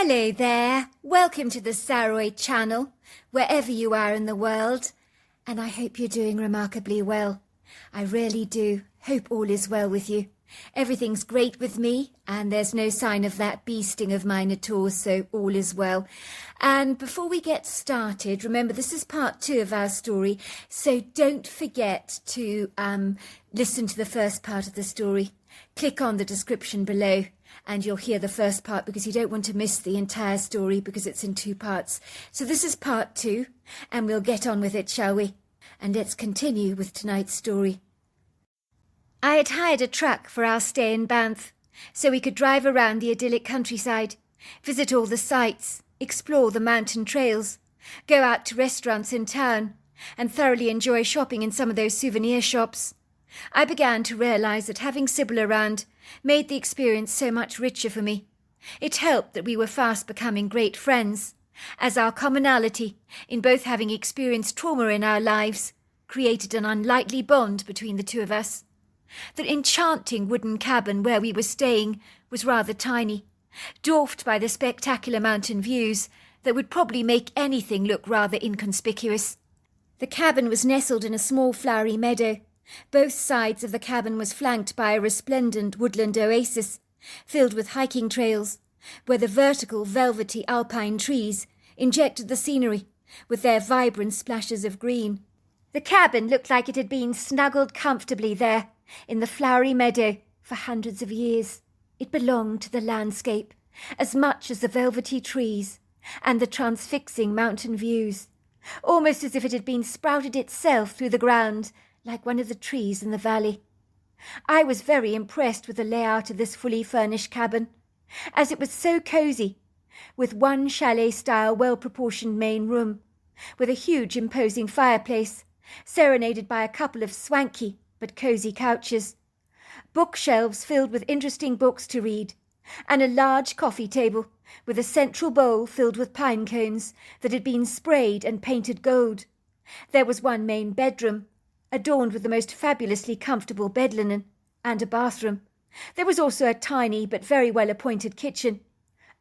Hello there, welcome to the Saroy channel, wherever you are in the world, and I hope you're doing remarkably well. I really do hope all is well with you. Everything's great with me, and there's no sign of that bee sting of mine at all, so all is well. And before we get started, remember this is part 2 of our story, so don't forget to listen to the first part of the story. Click on the description below and you'll hear the first part because you don't want to miss the entire story because it's in 2 parts. So this is part 2 and we'll get on with it, shall we? And let's continue with tonight's story. I had hired a truck for our stay in Banff so we could drive around the idyllic countryside, visit all the sights, explore the mountain trails, go out to restaurants in town and thoroughly enjoy shopping in some of those souvenir shops. I began to realise that having Sybil around made the experience so much richer for me. It helped that we were fast becoming great friends, as our commonality in both having experienced trauma in our lives created an unlikely bond between the two of us. The enchanting wooden cabin where we were staying was rather tiny, dwarfed by the spectacular mountain views that would probably make anything look rather inconspicuous. The cabin was nestled in a small flowery meadow. Both sides of the cabin was flanked by a resplendent woodland oasis, filled with hiking trails, where the vertical, velvety alpine trees injected the scenery with their vibrant splashes of green. The cabin looked like it had been snuggled comfortably there, in the flowery meadow, for hundreds of years. It belonged to the landscape, as much as the velvety trees and the transfixing mountain views, almost as if it had been sprouted itself through the ground, like one of the trees in the valley. I was very impressed with the layout of this fully furnished cabin, as it was so cosy, with one chalet-style well-proportioned main room, with a huge imposing fireplace, serenaded by a couple of swanky but cosy couches, bookshelves filled with interesting books to read, and a large coffee table with a central bowl filled with pine cones that had been sprayed and painted gold. There was one main bedroom, adorned with the most fabulously comfortable bed linen, and a bathroom. There was also a tiny but very well-appointed kitchen,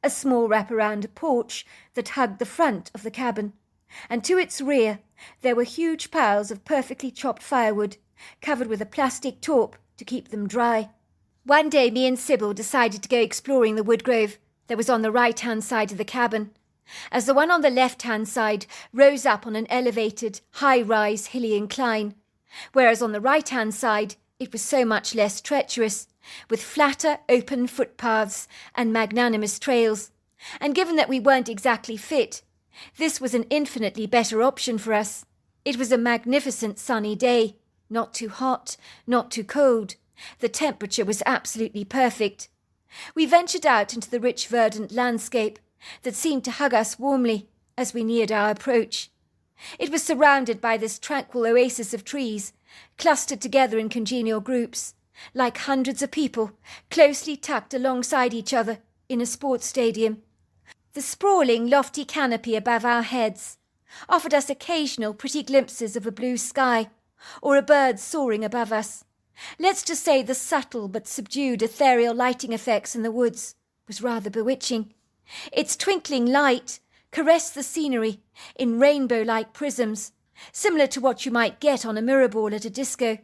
a small wraparound porch that hugged the front of the cabin, and to its rear there were huge piles of perfectly chopped firewood, covered with a plastic tarp to keep them dry. One day me and Sybil decided to go exploring the wood grove that was on the right-hand side of the cabin, as the one on the left-hand side rose up on an elevated, high-rise hilly incline, whereas on the right-hand side it was so much less treacherous, with flatter, open footpaths and magnanimous trails. And given that we weren't exactly fit, this was an infinitely better option for us. It was a magnificent sunny day, not too hot, not too cold. The temperature was absolutely perfect. We ventured out into the rich verdant landscape that seemed to hug us warmly as we neared our approach. It was surrounded by this tranquil oasis of trees, clustered together in congenial groups, like hundreds of people, closely tucked alongside each other in a sports stadium. The sprawling, lofty canopy above our heads offered us occasional pretty glimpses of a blue sky, or a bird soaring above us. Let's just say the subtle but subdued ethereal lighting effects in the woods was rather bewitching. Its twinkling light caressed the scenery in rainbow-like prisms, similar to what you might get on a mirror ball at a disco.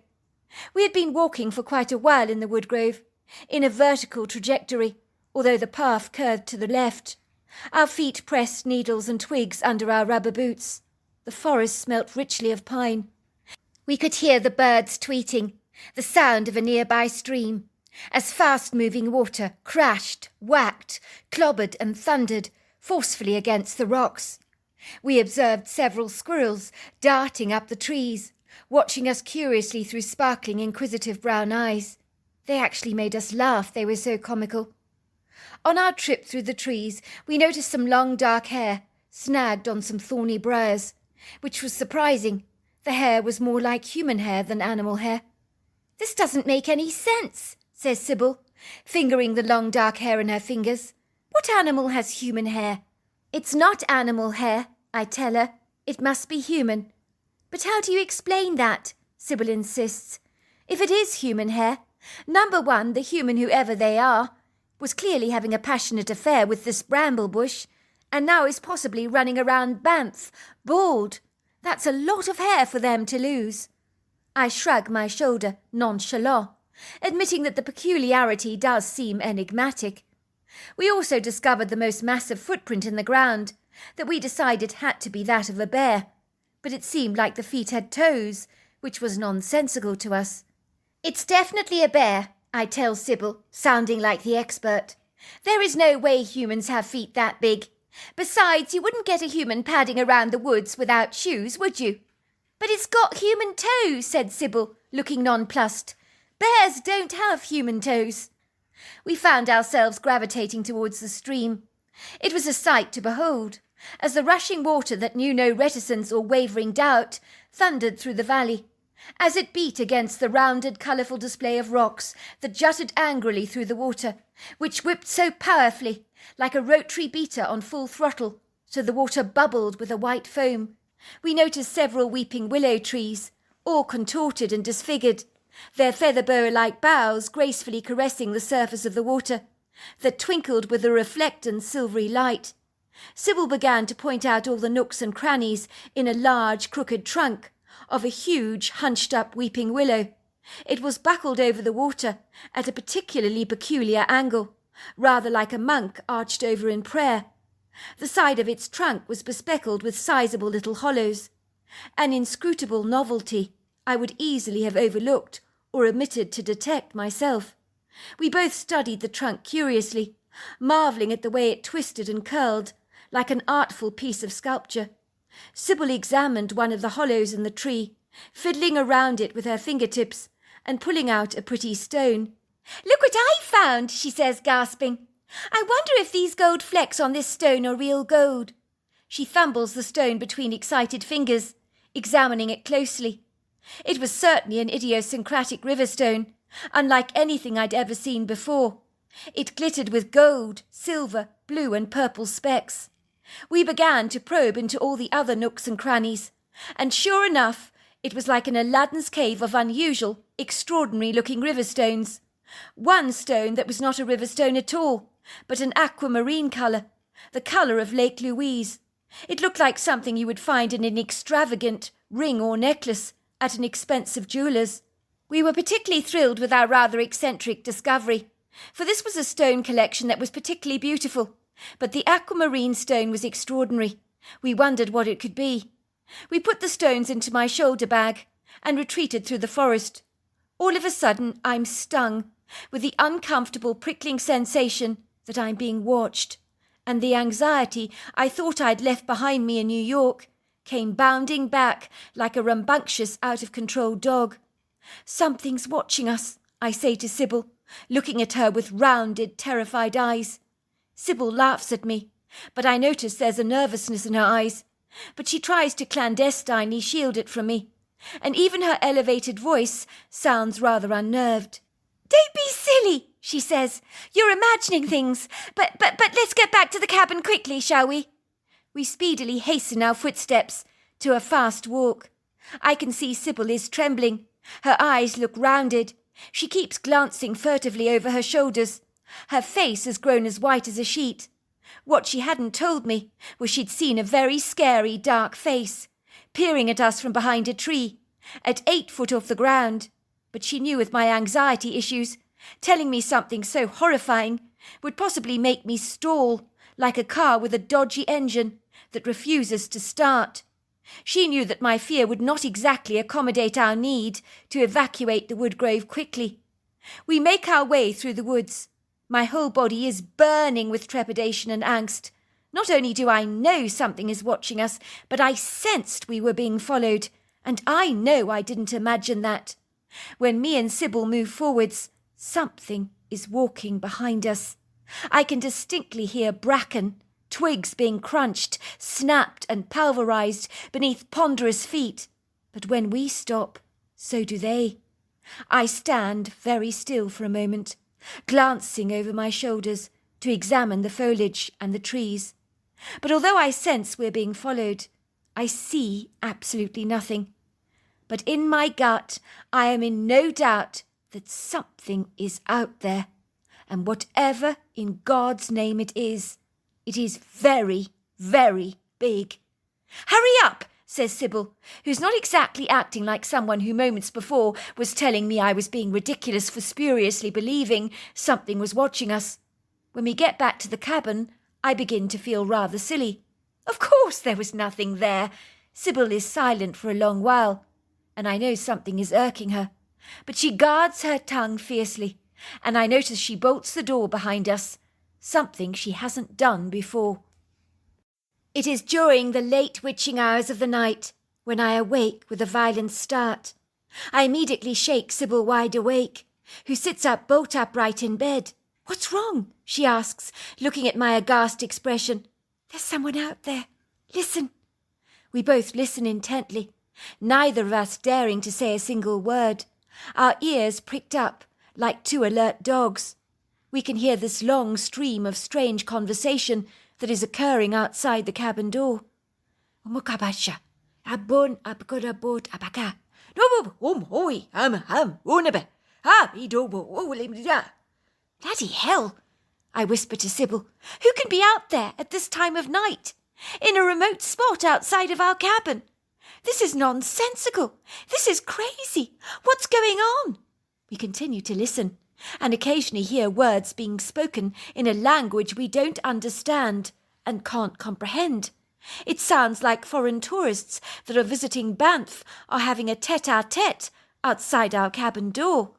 We had been walking for quite a while in the wood grove, in a vertical trajectory, although the path curved to the left. Our feet pressed needles and twigs under our rubber boots. The forest smelt richly of pine. We could hear the birds tweeting, the sound of a nearby stream, as fast-moving water crashed, whacked, clobbered and thundered forcefully against the rocks. We observed several squirrels darting up the trees, watching us curiously through sparkling, inquisitive brown eyes. They actually made us laugh, they were so comical. On our trip through the trees, we noticed some long dark hair snagged on some thorny briars, which was surprising. The hair was more like human hair than animal hair. "This doesn't make any sense," says Sybil, fingering the long dark hair in her fingers. "What animal has human hair?" "It's not animal hair," I tell her. "It must be human." "But how do you explain that?" Sybil insists. "If it is human hair, number one, the human, whoever they are, was clearly having a passionate affair with this bramble bush, and now is possibly running around Banff, bald. That's a lot of hair for them to lose. I shrug my shoulder, nonchalant, admitting that the peculiarity does seem enigmatic. We also discovered the most massive footprint in the ground, that we decided had to be that of a bear, but it seemed like the feet had toes, which was nonsensical to us. It's definitely a bear, I tell Sybil, sounding like the expert. There is no way humans have feet that big. Besides, you wouldn't get a human padding around the woods without shoes, would you? But it's got human toes, said Sybil, looking nonplussed. Bears don't have human toes. We found ourselves gravitating towards the stream. It was a sight to behold, as the rushing water that knew no reticence or wavering doubt thundered through the valley, as it beat against the rounded, colourful display of rocks that jutted angrily through the water, which whipped so powerfully, like a rotary beater on full throttle, so the water bubbled with a white foam. We noticed several weeping willow trees, all contorted and disfigured, their feather-boa-like boughs gracefully caressing the surface of the water, that twinkled with a reflectant silvery light. Sybil began to point out all the nooks and crannies in a large crooked trunk of a huge hunched-up weeping willow. It was buckled over the water at a particularly peculiar angle, rather like a monk arched over in prayer. The side of its trunk was bespeckled with sizable little hollows, an inscrutable novelty I would easily have overlooked or omitted to detect myself. We both studied the trunk curiously, marvelling at the way it twisted and curled, like an artful piece of sculpture. Sybil examined one of the hollows in the tree, fiddling around it with her fingertips and pulling out a pretty stone. "Look what I found," she says, gasping. "I wonder if these gold flecks on this stone are real gold." She fumbles the stone between excited fingers, examining it closely. It was certainly an idiosyncratic river stone, unlike anything I'd ever seen before. It glittered with gold, silver, blue and purple specks. We began to probe into all the other nooks and crannies, and sure enough, it was like an Aladdin's cave of unusual, extraordinary-looking river stones. One stone that was not a river stone at all, but an aquamarine colour, the colour of Lake Louise. It looked like something you would find in an extravagant ring or necklace at an expensive jeweller's. We were particularly thrilled with our rather eccentric discovery, for this was a stone collection that was particularly beautiful, but the aquamarine stone was extraordinary. We wondered what it could be. We put the stones into my shoulder bag and retreated through the forest. All of a sudden, I'm stung with the uncomfortable prickling sensation that I'm being watched, and the anxiety I thought I'd left behind me in New York came bounding back like a rambunctious, out-of-control dog. "Something's watching us," I say to Sybil, looking at her with rounded, terrified eyes. Sybil laughs at me, but I notice there's a nervousness in her eyes, but she tries to clandestinely shield it from me, and even her elevated voice sounds rather unnerved. "Don't be silly," she says. "You're imagining things, but let's get back to the cabin quickly, shall we?" We speedily hasten our footsteps to a fast walk. I can see Sybil is trembling. Her eyes look rounded. She keeps glancing furtively over her shoulders. Her face has grown as white as a sheet. What she hadn't told me was she'd seen a very scary, dark face, peering at us from behind a tree, at 8 foot off the ground. But she knew with my anxiety issues, telling me something so horrifying would possibly make me stall, like a car with a dodgy engine that refuses to start. She knew that my fear would not exactly accommodate our need to evacuate the woodgrove quickly. We make our way through the woods. My whole body is burning with trepidation and angst. Not only do I know something is watching us, but I sensed we were being followed, and I know I didn't imagine that. When me and Sybil move forwards, something is walking behind us. I can distinctly hear bracken, twigs being crunched, snapped and pulverized beneath ponderous feet. But when we stop, so do they. I stand very still for a moment, glancing over my shoulders to examine the foliage and the trees. But although I sense we're being followed, I see absolutely nothing. But in my gut, I am in no doubt that something is out there, and whatever in God's name it is very, very big. "Hurry up," says Sybil, who's not exactly acting like someone who moments before was telling me I was being ridiculous for spuriously believing something was watching us. When we get back to the cabin, I begin to feel rather silly. Of course there was nothing there. Sybil is silent for a long while, and I know something is irking her. But she guards her tongue fiercely, and I notice she bolts the door behind us, something she hasn't done before. It is during the late witching hours of the night when I awake with a violent start. I immediately shake Sybil wide awake, who sits up bolt upright in bed. "What's wrong?" she asks, looking at my aghast expression. "There's someone out there. Listen." We both listen intently, neither of us daring to say a single word, our ears pricked up like two alert dogs. We can hear this long stream of strange conversation that is occurring outside the cabin door. "Umukabasha, abon abkorabot abaka. No, hoi, unabe. Bloody hell," I whisper to Sybil. "Who can be out there at this time of night, in a remote spot outside of our cabin? This is nonsensical. This is crazy. What's going on?" We continue to listen, and occasionally hear words being spoken in a language we don't understand and can't comprehend. It sounds like foreign tourists that are visiting Banff are having a tete-a-tete outside our cabin door.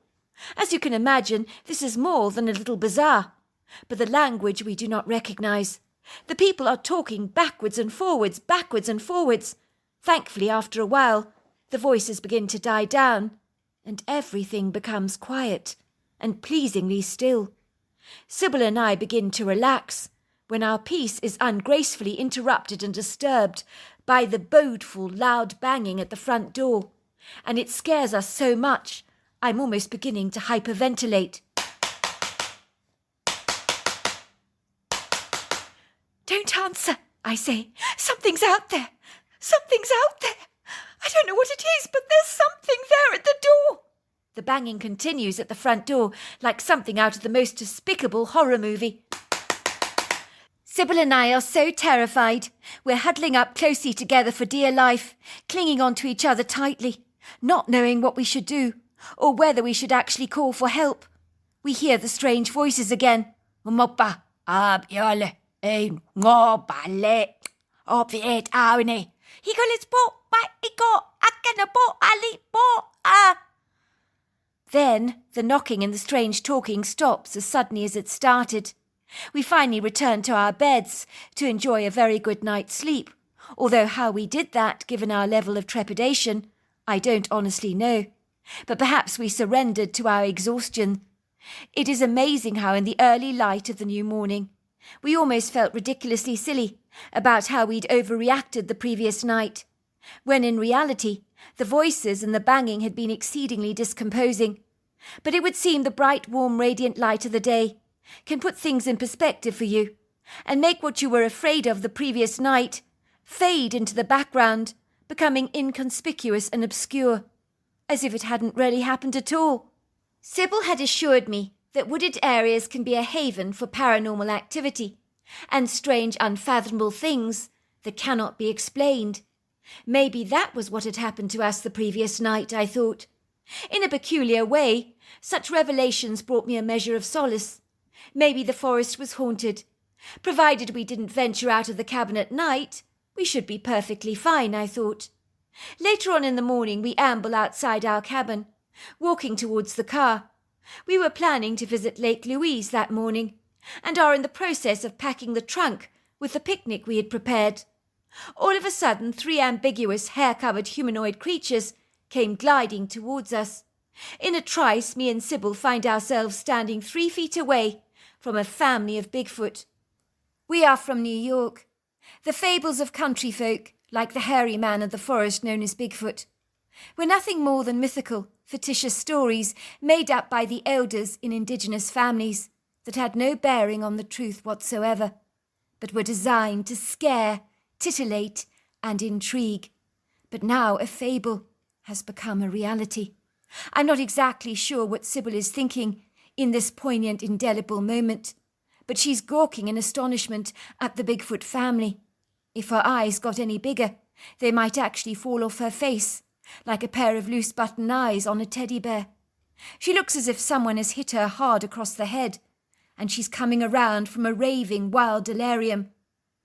As you can imagine, this is more than a little bizarre, but the language we do not recognize. The people are talking backwards and forwards. Thankfully, after a while, the voices begin to die down, and everything becomes quiet and pleasingly still. Sybil and I begin to relax, when our peace is ungracefully interrupted and disturbed by the bodeful, loud banging at the front door, and it scares us so much I'm almost beginning to hyperventilate. "Don't answer," I say. "Something's out there. Something's out there. I don't know what it is, but there's something there at the door." The banging continues at the front door like something out of the most despicable horror movie. Sybil and I are so terrified. We're huddling up closely together for dear life, clinging onto each other tightly, not knowing what we should do, or whether we should actually call for help. We hear the strange voices again. "Umoppa, abiole, ngobale, opiet awne. Then the knocking and the strange talking stops as suddenly as it started. We finally return to our beds to enjoy a very good night's sleep, although how we did that, given our level of trepidation, I don't honestly know. But perhaps we surrendered to our exhaustion. It is amazing how in the early light of the new morning, we almost felt ridiculously silly about how we'd overreacted the previous night, when in reality, the voices and the banging had been exceedingly discomposing. But it would seem the bright, warm, radiant light of the day can put things in perspective for you, and make what you were afraid of the previous night fade into the background, becoming inconspicuous and obscure, as if it hadn't really happened at all. Sybil had assured me that wooded areas can be a haven for paranormal activity and strange, unfathomable things that cannot be explained. Maybe that was what had happened to us the previous night, I thought. In a peculiar way, such revelations brought me a measure of solace. Maybe the forest was haunted. Provided we didn't venture out of the cabin at night, we should be perfectly fine, I thought. Later on in the morning, we amble outside our cabin, walking towards the car. We were planning to visit Lake Louise that morning, and are in the process of packing the trunk with the picnic we had prepared. All of a sudden, 3 ambiguous, hair-covered humanoid creatures came gliding towards us. In a trice, me and Sybil find ourselves standing 3 feet away from a family of Bigfoot. We are from New York. The fables of country folk, like the hairy man of the forest known as Bigfoot, were nothing more than mythical, fictitious stories made up by the elders in indigenous families that had no bearing on the truth whatsoever, but were designed to scare, titillate, and intrigue. But now a fable has become a reality. I'm not exactly sure what Sybil is thinking, in this poignant, indelible moment. But she's gawking in astonishment at the Bigfoot family. If her eyes got any bigger, they might actually fall off her face, like a pair of loose button eyes on a teddy bear. She looks as if someone has hit her hard across the head, and she's coming around from a raving, wild delirium.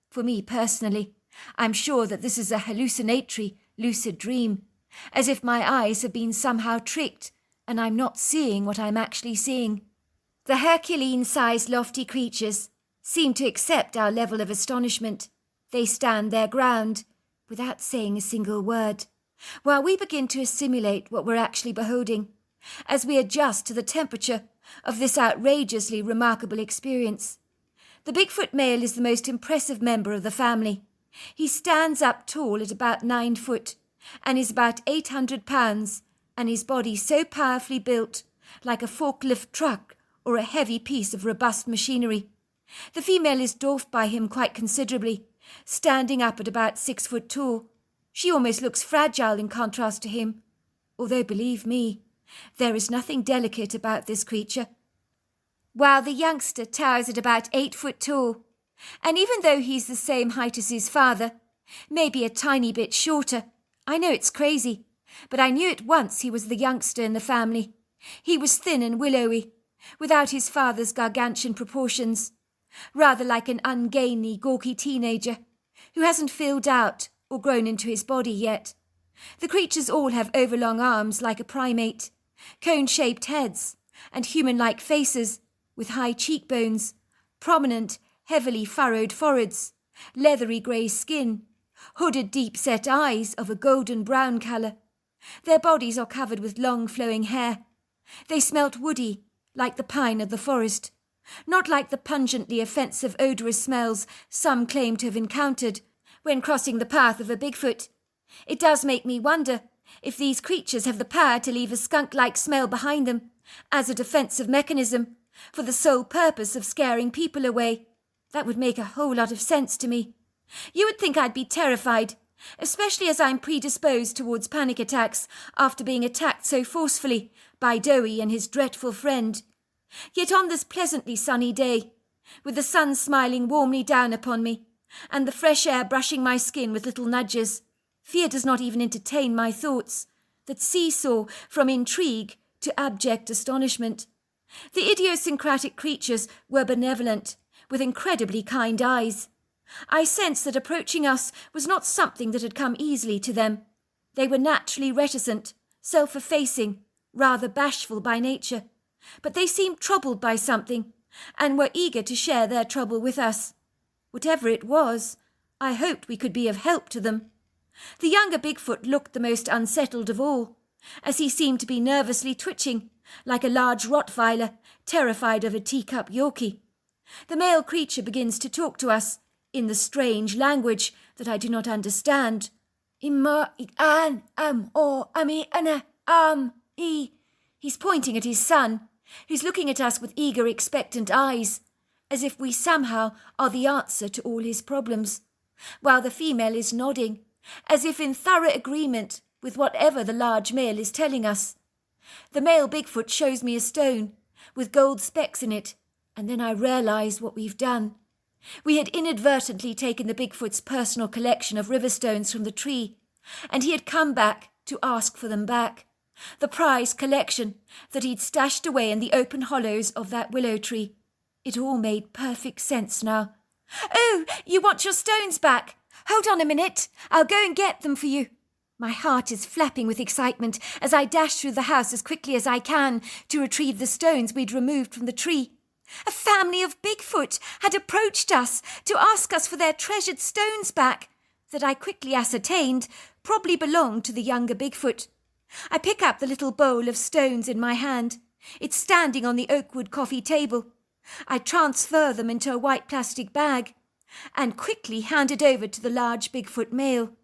For me personally, I'm sure that this is a hallucinatory, lucid dream, as if my eyes have been somehow tricked and I'm not seeing what I'm actually seeing. The Herculean-sized lofty creatures seem to accept our level of astonishment. They stand their ground, without saying a single word, while we begin to assimilate what we're actually beholding, as we adjust to the temperature of this outrageously remarkable experience. The Bigfoot male is the most impressive member of the family. He stands up tall at about 9 foot, and is about 800 pounds, and his body so powerfully built, like a forklift truck or a heavy piece of robust machinery. The female is dwarfed by him quite considerably, standing up at about 6 foot tall. She almost looks fragile in contrast to him, although, believe me, there is nothing delicate about this creature. While the youngster towers at about 8 foot tall, and even though he's the same height as his father, maybe a tiny bit shorter, I know it's crazy, but I knew at once he was the youngster in the family. He was thin and willowy, without his father's gargantuan proportions, rather like an ungainly, gawky teenager who hasn't filled out or grown into his body yet. The creatures all have overlong arms like a primate, cone-shaped heads, and human-like faces with high cheekbones, prominent, heavily furrowed foreheads, leathery grey skin, hooded deep-set eyes of a golden-brown colour. Their bodies are covered with long flowing hair. They smelt woody, like the pine of the forest, not like the pungently offensive odorous smells some claim to have encountered when crossing the path of a Bigfoot. It does make me wonder if these creatures have the power to leave a skunk-like smell behind them as a defensive mechanism for the sole purpose of scaring people away. That would make a whole lot of sense to me. You would think I'd be terrified, especially as I'm predisposed towards panic attacks after being attacked so forcefully by Dowie and his dreadful friend. Yet on this pleasantly sunny day, with the sun smiling warmly down upon me, and the fresh air brushing my skin with little nudges, fear does not even entertain my thoughts, that seesaw from intrigue to abject astonishment. The idiosyncratic creatures were benevolent, with incredibly kind eyes. I sensed that approaching us was not something that had come easily to them. They were naturally reticent, self-effacing, rather bashful by nature, but they seemed troubled by something, and were eager to share their trouble with us. Whatever it was, I hoped we could be of help to them. The younger Bigfoot looked the most unsettled of all, as he seemed to be nervously twitching, like a large Rottweiler terrified of a teacup Yorkie. The male creature begins to talk to us in the strange language that I do not understand. He's pointing at his son, who's looking at us with eager, expectant eyes, as if we somehow are the answer to all his problems, while the female is nodding, as if in thorough agreement with whatever the large male is telling us. The male Bigfoot shows me a stone with gold specks in it, and then I realise what we've done. We had inadvertently taken the Bigfoot's personal collection of river stones from the tree, and he had come back to ask for them back. The prized collection that he'd stashed away in the open hollows of that willow tree. It all made perfect sense now. "Oh, you want your stones back? Hold on a minute. I'll go and get them for you." My heart is flapping with excitement as I dash through the house as quickly as I can to retrieve the stones we'd removed from the tree. A family of Bigfoot had approached us to ask us for their treasured stones back, that I quickly ascertained probably belonged to the younger Bigfoot. I pick up the little bowl of stones in my hand. It's standing on the oakwood coffee table. I transfer them into a white plastic bag and quickly hand it over to the large Bigfoot male.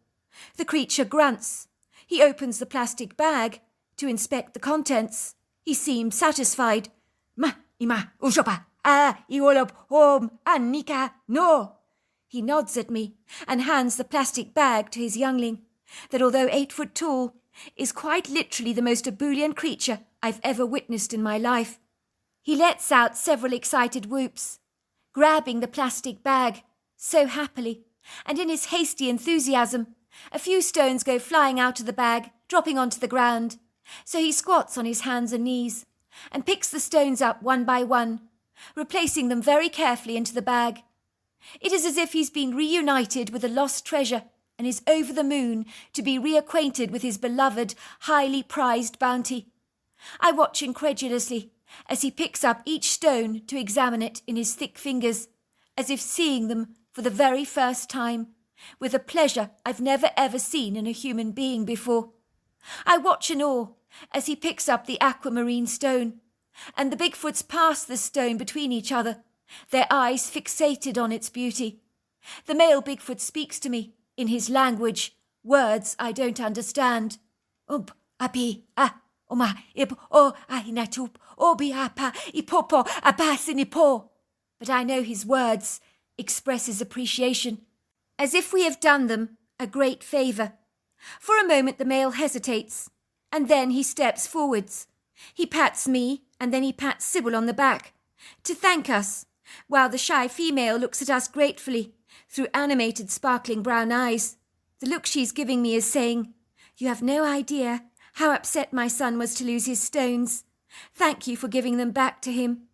The creature grunts. He opens the plastic bag to inspect the contents. He seems satisfied. "Ma, ima, ushopa, iolop, hom, anika, no." He nods at me and hands the plastic bag to his youngling, that although 8 foot tall, is quite literally the most ebullient creature I've ever witnessed in my life. He lets out several excited whoops, grabbing the plastic bag so happily, and in his hasty enthusiasm, a few stones go flying out of the bag, dropping onto the ground. So he squats on his hands and knees and picks the stones up one by one, replacing them very carefully into the bag. It is as if he's been reunited with a lost treasure and is over the moon to be reacquainted with his beloved, highly prized bounty. I watch incredulously as he picks up each stone to examine it in his thick fingers, as if seeing them for the very first time, with a pleasure I've never ever seen in a human being before. I watch in awe as he picks up the aquamarine stone, and the Bigfoots pass the stone between each other, their eyes fixated on its beauty. The male Bigfoot speaks to me in his language, words I don't understand. Api, oma, ip, o, inatup, obi, apa, ipopo, abasinipo. But I know his words express his appreciation, as if we have done them a great favour. For a moment the male hesitates, and then he steps forwards. He pats me, and then he pats Sybil on the back, to thank us, while the shy female looks at us gratefully through animated sparkling brown eyes. The look she's giving me is saying, "You have no idea how upset my son was to lose his stones. Thank you for giving them back to him."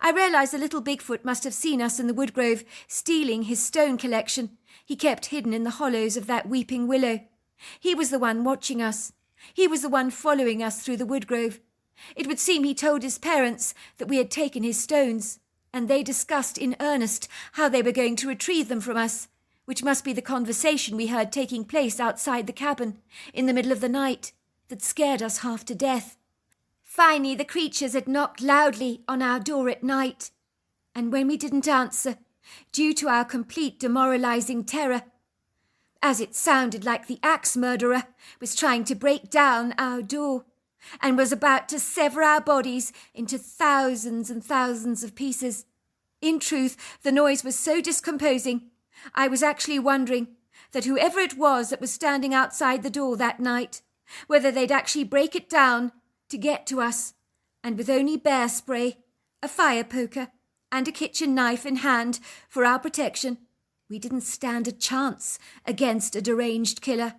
I realise the little Bigfoot must have seen us in the woodgrove, stealing his stone collection he kept hidden in the hollows of that weeping willow. He was the one watching us. He was the one following us through the woodgrove. It would seem he told his parents that we had taken his stones, and they discussed in earnest how they were going to retrieve them from us, which must be the conversation we heard taking place outside the cabin in the middle of the night that scared us half to death. Finally, the creatures had knocked loudly on our door at night, and when we didn't answer, due to our complete demoralising terror, as it sounded like the axe murderer was trying to break down our door and was about to sever our bodies into thousands and thousands of pieces. In truth, the noise was so discomposing, I was actually wondering that whoever it was that was standing outside the door that night, whether they'd actually break it down to get to us, and with only bear spray, a fire poker, and a kitchen knife in hand for our protection, we didn't stand a chance against a deranged killer.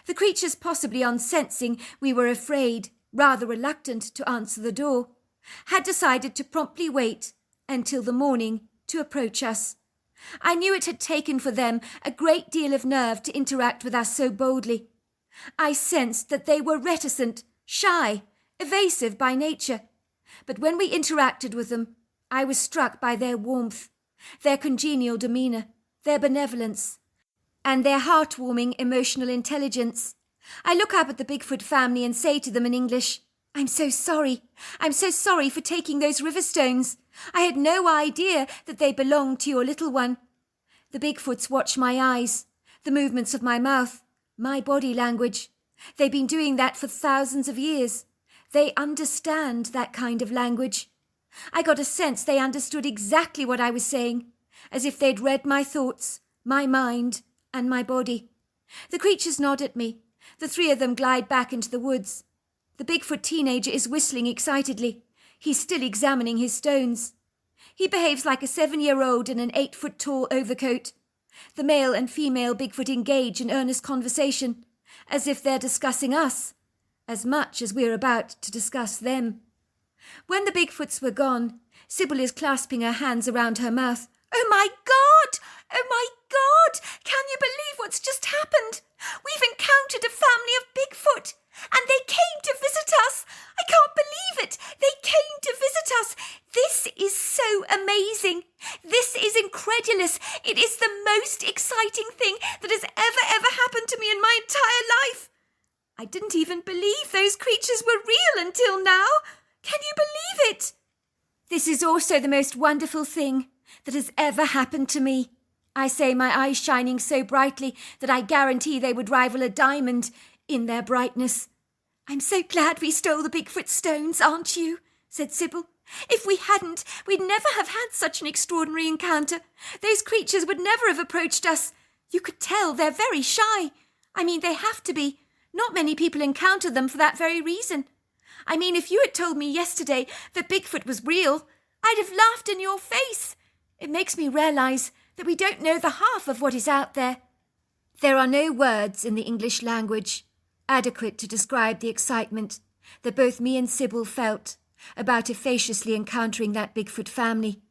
The creatures, possibly on sensing we were afraid, rather reluctant to answer the door, had decided to promptly wait until the morning to approach us. I knew it had taken for them a great deal of nerve to interact with us so boldly. I sensed that they were reticent, shy, evasive by nature, but when we interacted with them, I was struck by their warmth, their congenial demeanour, their benevolence, and their heartwarming emotional intelligence. I look up at the Bigfoot family and say to them in English, I'm so sorry for taking those river stones. I had no idea that they belonged to your little one." The Bigfoots watch my eyes, the movements of my mouth, my body language. They've been doing that for thousands of years. They understand that kind of language. I got a sense they understood exactly what I was saying, as if they'd read my thoughts, my mind, and my body. The creatures nod at me. The three of them glide back into the woods. The Bigfoot teenager is whistling excitedly. He's still examining his stones. He behaves like a 7-year-old in an 8-foot-tall overcoat. The male and female Bigfoot engage in earnest conversation, as if they're discussing us, as much as we're about to discuss them. When the Bigfoots were gone, Sybil is clasping her hands around her mouth. "Oh my God! Oh my God! Can you believe what's just happened? We've encountered a family of Bigfoot, and they came to visit us. I can't believe it. They came to visit us. This is so amazing. This is incredulous. It is the most exciting thing that has ever happened to me in my entire life. I didn't even believe those creatures were real until now. Can you believe it? This is also the most wonderful thing that has ever happened to me," I say, my eyes shining so brightly that I guarantee they would rival a diamond in their brightness. "I'm so glad we stole the Bigfoot stones, aren't you?" said Sybil. "If we hadn't, we'd never have had such an extraordinary encounter. Those creatures would never have approached us. You could tell they're very shy. I mean, they have to be. Not many people encounter them for that very reason. I mean, if you had told me yesterday that Bigfoot was real, I'd have laughed in your face. It makes me realise that we don't know the half of what is out there. There are no words in the English language adequate to describe the excitement that both me and Sybil felt about effaciously encountering that Bigfoot family.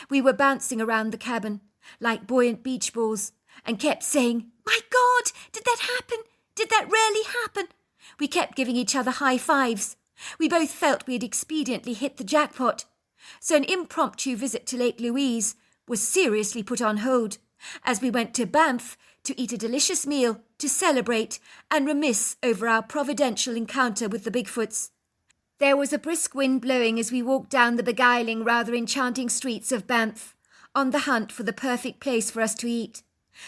We were bouncing around the cabin like buoyant beach balls and kept saying, "My God, did that happen? Did that really happen?" We kept giving each other high fives. We both felt we had expediently hit the jackpot. So an impromptu visit to Lake Louise was seriously put on hold as we went to Banff to eat a delicious meal, to celebrate and reminisce over our providential encounter with the Bigfoots. There was a brisk wind blowing as we walked down the beguiling, rather enchanting streets of Banff, on the hunt for the perfect place for us to eat.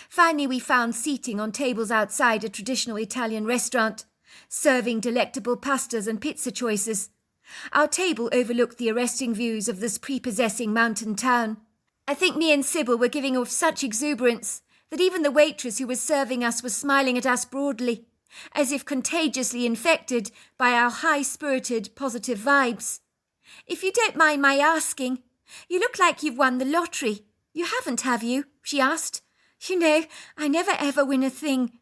Finally we found seating on tables outside a traditional Italian restaurant, serving delectable pastas and pizza choices. Our table overlooked the arresting views of this prepossessing mountain town. I think me and Sybil were giving off such exuberance that even the waitress who was serving us was smiling at us broadly, as if contagiously infected by our high-spirited, positive vibes. "If you don't mind my asking, you look like you've won the lottery. You haven't, have you?" she asked. "You know, I never ever win a thing."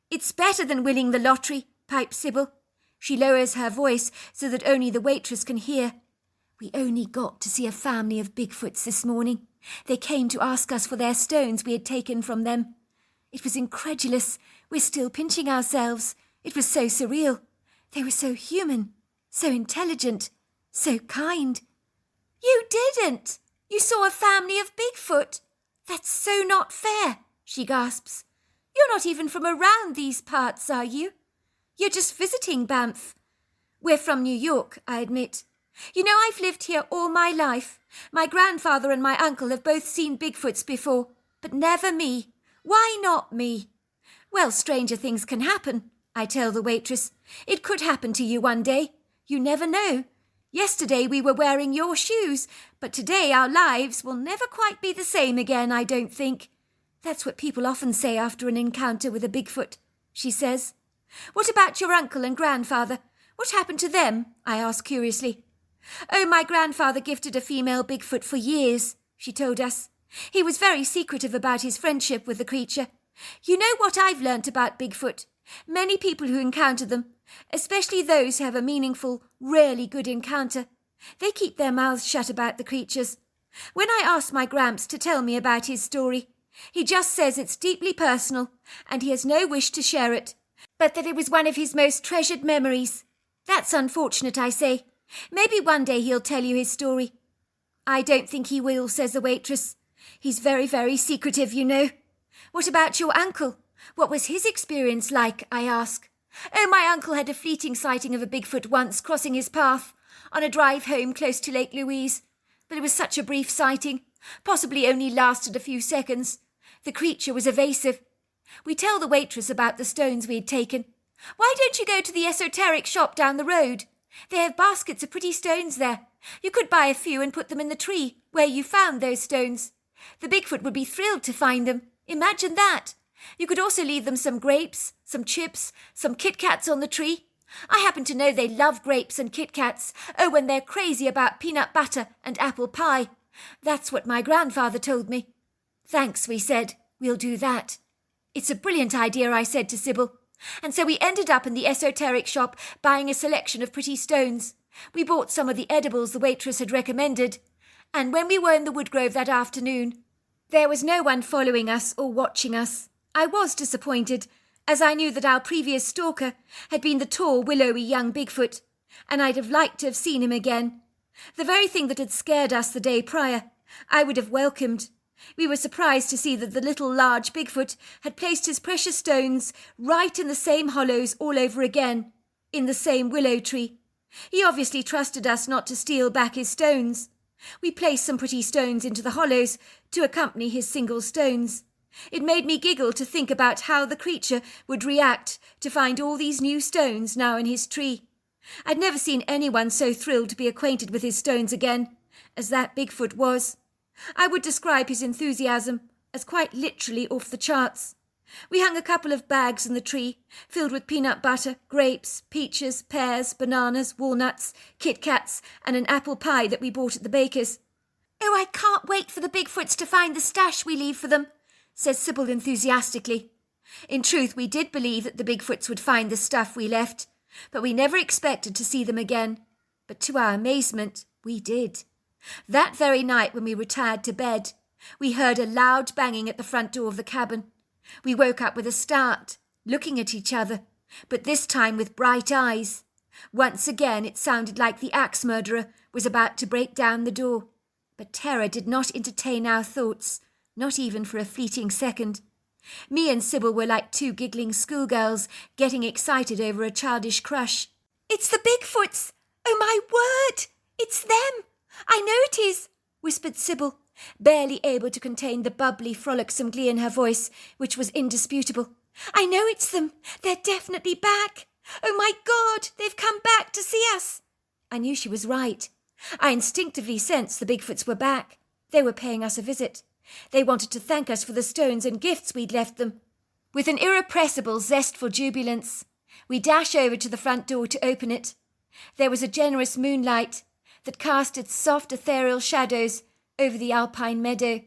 "It's better than winning the lottery," piped Sybil. She lowers her voice so that only the waitress can hear. "We only got to see a family of Bigfoots this morning. They came to ask us for their stones we had taken from them. It was incredulous. We're still pinching ourselves. It was so surreal. They were so human, so intelligent, so kind." "You didn't! You saw a family of Bigfoot? That's so not fair," she gasps. "You're not even from around these parts, are you? You're just visiting Banff." "We're from New York," I admit. "You know, I've lived here all my life. My grandfather and my uncle have both seen Bigfoots before, but never me. Why not me?" "Well, stranger things can happen," I tell the waitress. "It could happen to you one day. You never know. Yesterday we were wearing your shoes, but today our lives will never quite be the same again, I don't think." "That's what people often say after an encounter with a Bigfoot," she says. "What about your uncle and grandfather? What happened to them?" I ask curiously. "Oh, my grandfather gifted a female Bigfoot for years," she told us. "He was very secretive about his friendship with the creature. You know what I've learnt about Bigfoot? Many people who encounter them, especially those who have a meaningful, really good encounter, they keep their mouths shut about the creatures. When I asked my Gramps to tell me about his story, he just says it's deeply personal and he has no wish to share it, but that it was one of his most treasured memories. That's unfortunate, I say. Maybe one day he'll tell you his story." "I don't think he will," says the waitress. "He's very, very secretive, you know." "What about your uncle? What was his experience like?" I ask. "Oh, my uncle had a fleeting sighting of a Bigfoot once crossing his path on a drive home close to Lake Louise. But it was such a brief sighting, possibly only lasted a few seconds. The creature was evasive." We tell the waitress about the stones we had taken. "Why don't you go to the esoteric shop down the road? They have baskets of pretty stones there. You could buy a few and put them in the tree where you found those stones. The Bigfoot would be thrilled to find them. Imagine that. You could also leave them some grapes, some chips, some Kit Kats on the tree. I happen to know they love grapes and Kit Kats. Oh, and they're crazy about peanut butter and apple pie. That's what my grandfather told me." "Thanks," we said. "We'll do that." "It's a brilliant idea," I said to Sybil. And so we ended up in the esoteric shop buying a selection of pretty stones. We bought some of the edibles the waitress had recommended. And when we were in the woodgrove that afternoon, there was no one following us or watching us. I was disappointed, as I knew that our previous stalker had been the tall, willowy young Bigfoot, and I'd have liked to have seen him again. The very thing that had scared us the day prior, I would have welcomed. We were surprised to see that the little large Bigfoot had placed his precious stones right in the same hollows all over again, in the same willow tree. He obviously trusted us not to steal back his stones. We placed some pretty stones into the hollows to accompany his single stones. It made me giggle to think about how the creature would react to find all these new stones now in his tree. I'd never seen anyone so thrilled to be acquainted with his stones again, as that Bigfoot was. I would describe his enthusiasm as quite literally off the charts. We hung a couple of bags in the tree, filled with peanut butter, grapes, peaches, pears, bananas, walnuts, Kit Kats, and an apple pie that we bought at the baker's. "Oh, I can't wait for the Bigfoots to find the stash we leave for them," says Sybil enthusiastically. In truth, we did believe that the Bigfoots would find the stuff we left, but we never expected to see them again. But to our amazement, we did. That very night when we retired to bed, we heard a loud banging at the front door of the cabin. We woke up with a start, looking at each other, but this time with bright eyes. Once again it sounded like the axe murderer was about to break down the door. But terror did not entertain our thoughts, not even for a fleeting second. Me and Sybil were like two giggling schoolgirls getting excited over a childish crush. "It's the Bigfoots! Oh, my word! It's them! I know it is!" whispered Sybil, barely able to contain the bubbly, frolicsome glee in her voice, which was indisputable. "I know it's them! They're definitely back! Oh, my God! They've come back to see us!" I knew she was right. I instinctively sensed the Bigfoots were back. They were paying us a visit. They wanted to thank us for the stones and gifts we'd left them. With an irrepressible, zestful jubilance, we dashed over to the front door to open it. There was a generous moonlight that cast its soft, ethereal shadows over the alpine meadow.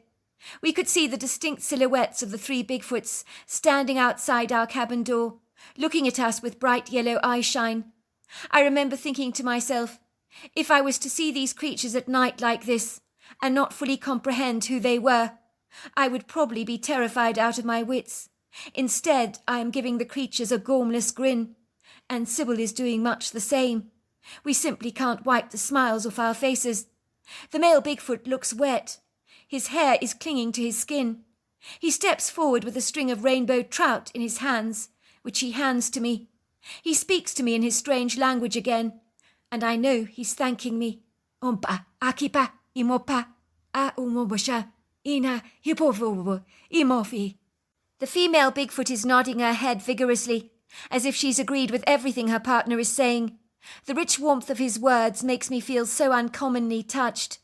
We could see the distinct silhouettes of the three Bigfoots standing outside our cabin door, looking at us with bright yellow eyeshine. I remember thinking to myself, if I was to see these creatures at night like this, and not fully comprehend who they were, I would probably be terrified out of my wits. Instead, I am giving the creatures a gormless grin, and Sybil is doing much the same. We simply can't wipe the smiles off our faces. The male Bigfoot looks wet. His hair is clinging to his skin. He steps forward with a string of rainbow trout in his hands, which he hands to me. He speaks to me in his strange language again, and I know he's thanking me. "Ompa, akipa, imopa, a umobosha, ina hipovobo, imofi." The female Bigfoot is nodding her head vigorously, as if she's agreed with everything her partner is saying. The rich warmth of his words makes me feel so uncommonly touched.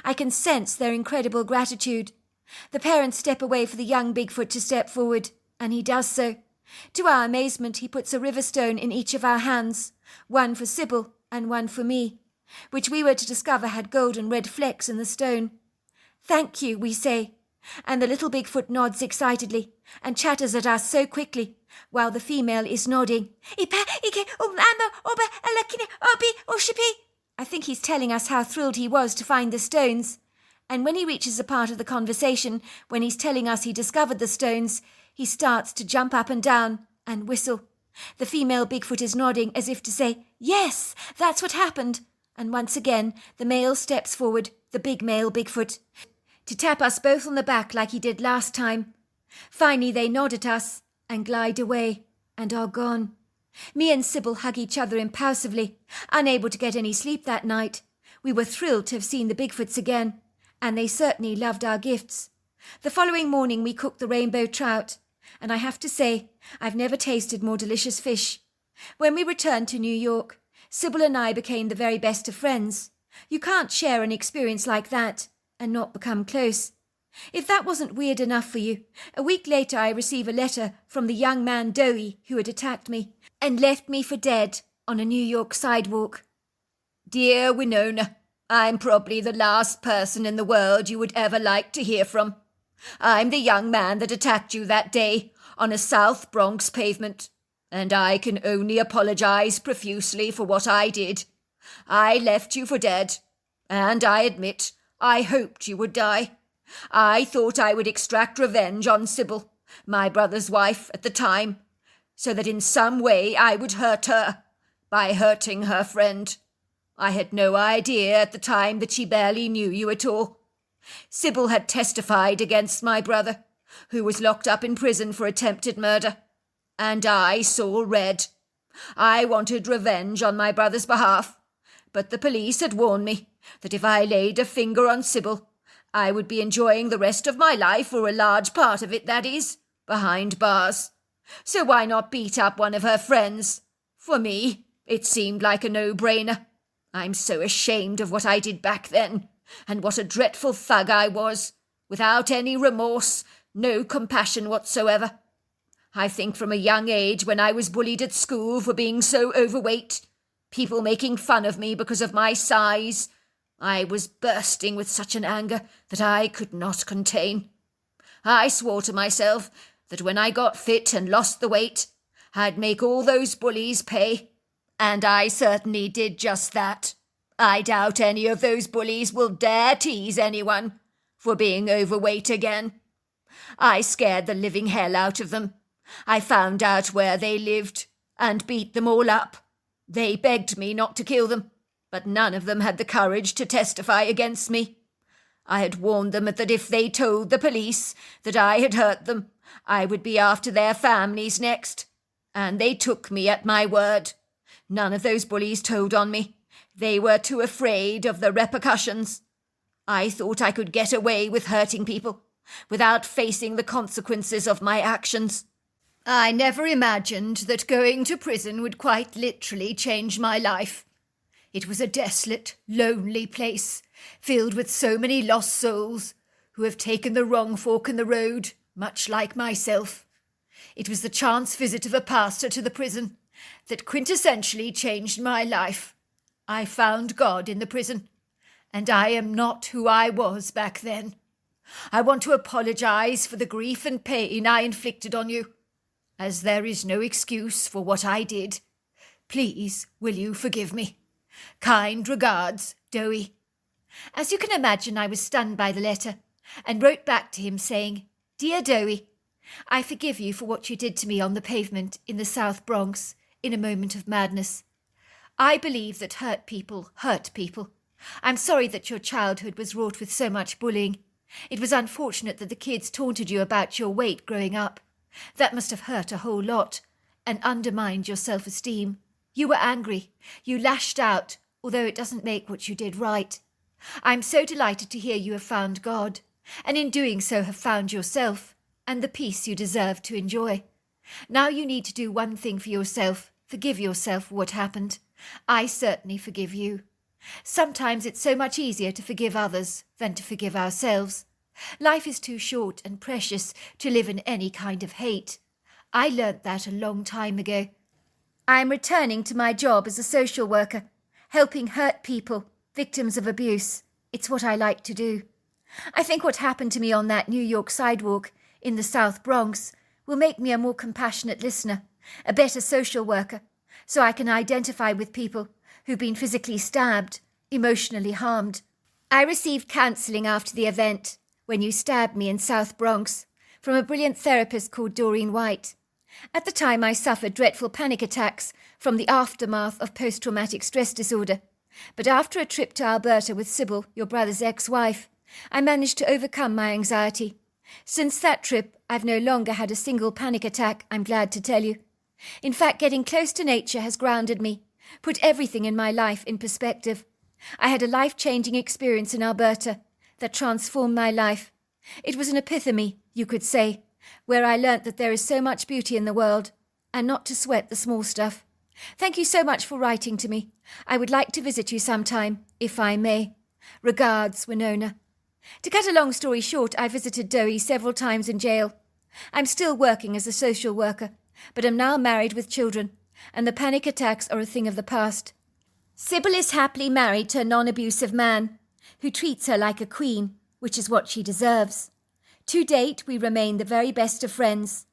I can sense their incredible gratitude. The parents step away for the young Bigfoot to step forward, and he does so. To our amazement, he puts a river stone in each of our hands, one for Sybil and one for me, which we were to discover had golden red flecks in the stone. "Thank you," we say, and the little Bigfoot nods excitedly and chatters at us so quickly, while the female is nodding. I think he's telling us how thrilled he was to find the stones. And when he reaches a part of the conversation when he's telling us he discovered the stones, he starts to jump up and down and whistle. The female Bigfoot is nodding as if to say, "Yes, that's what happened." And once again, the male steps forward, the big male Bigfoot, to tap us both on the back like he did last time. Finally, they nod at us and glide away and are gone. Me and Sybil hug each other impulsively, unable to get any sleep that night. We were thrilled to have seen the Bigfoots again, and they certainly loved our gifts. The following morning we cooked the rainbow trout, and I have to say, I've never tasted more delicious fish. When we returned to New York, Sybil and I became the very best of friends. You can't share an experience like that and not become close. If that wasn't weird enough for you, a week later I receive a letter from the young man Doey who had attacked me and left me for dead on a New York sidewalk. "Dear Winona, I'm probably the last person in the world you would ever like to hear from. I'm the young man that attacked you that day on a South Bronx pavement, and I can only apologize profusely for what I did. I left you for dead, and I admit I hoped you would die. I thought I would extract revenge on Sybil, my brother's wife at the time, so that in some way I would hurt her by hurting her friend. I had no idea at the time that she barely knew you at all. Sybil had testified against my brother, who was locked up in prison for attempted murder, and I saw red. I wanted revenge on my brother's behalf, but the police had warned me that if I laid a finger on Sybil, I would be enjoying the rest of my life, or a large part of it, that is, behind bars. So why not beat up one of her friends? For me, it seemed like a no-brainer. I'm so ashamed of what I did back then, and what a dreadful thug I was, without any remorse, no compassion whatsoever. I think from a young age when I was bullied at school for being so overweight, people making fun of me because of my size, I was bursting with such an anger that I could not contain. I swore to myself that when I got fit and lost the weight, I'd make all those bullies pay. And I certainly did just that. I doubt any of those bullies will dare tease anyone for being overweight again. I scared the living hell out of them. I found out where they lived and beat them all up. They begged me not to kill them, but none of them had the courage to testify against me. I had warned them that if they told the police that I had hurt them, I would be after their families next. And they took me at my word. None of those bullies told on me. They were too afraid of the repercussions. I thought I could get away with hurting people without facing the consequences of my actions. I never imagined that going to prison would quite literally change my life. It was a desolate, lonely place, filled with so many lost souls who have taken the wrong fork in the road, much like myself. It was the chance visit of a pastor to the prison that quintessentially changed my life. I found God in the prison, and I am not who I was back then. I want to apologize for the grief and pain I inflicted on you, as there is no excuse for what I did. Please, will you forgive me? Kind regards, Doey. As you can imagine, I was stunned by the letter, and wrote back to him saying, Dear Doey, I forgive you for what you did to me on the pavement in the South Bronx in a moment of madness. I believe that hurt people hurt people. I'm sorry that your childhood was wrought with so much bullying. It was unfortunate that the kids taunted you about your weight growing up. That must have hurt a whole lot and undermined your self-esteem. You were angry. You lashed out, although it doesn't make what you did right. I'm so delighted to hear you have found God, and in doing so have found yourself and the peace you deserve to enjoy. Now you need to do one thing for yourself. Forgive yourself for what happened. I certainly forgive you. Sometimes it's so much easier to forgive others than to forgive ourselves. Life is too short and precious to live in any kind of hate. I learnt that a long time ago. I'm returning to my job as a social worker, helping hurt people, victims of abuse. It's what I like to do. I think what happened to me on that New York sidewalk in the South Bronx will make me a more compassionate listener, a better social worker, so I can identify with people who've been physically stabbed, emotionally harmed. I received counselling after the event, when you stabbed me in South Bronx, from a brilliant therapist called Doreen White. At the time, I suffered dreadful panic attacks from the aftermath of post-traumatic stress disorder. But after a trip to Alberta with Sybil, your brother's ex-wife, I managed to overcome my anxiety. Since that trip, I've no longer had a single panic attack, I'm glad to tell you. In fact, getting close to nature has grounded me, put everything in my life in perspective. I had a life-changing experience in Alberta that transformed my life. It was an epiphany, you could say, where I learnt that there is so much beauty in the world, and not to sweat the small stuff. Thank you so much for writing to me. I would like to visit you sometime, if I may. Regards, Winona. To cut a long story short, I visited Doey several times in jail. I'm still working as a social worker, but am now married with children, and the panic attacks are a thing of the past. Sybil is happily married to a non-abusive man, who treats her like a queen, which is what she deserves. To date, we remain the very best of friends.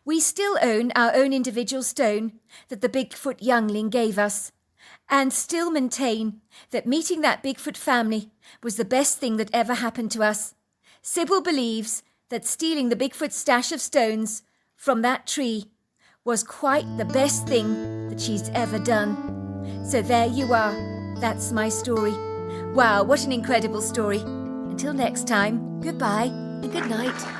We still own our own individual stone that the Bigfoot youngling gave us, and still maintain that meeting that Bigfoot family was the best thing that ever happened to us. Sybil believes that stealing the Bigfoot stash of stones from that tree was quite the best thing that she's ever done. So there you are. That's my story. Wow, what an incredible story. Until next time, goodbye and good night.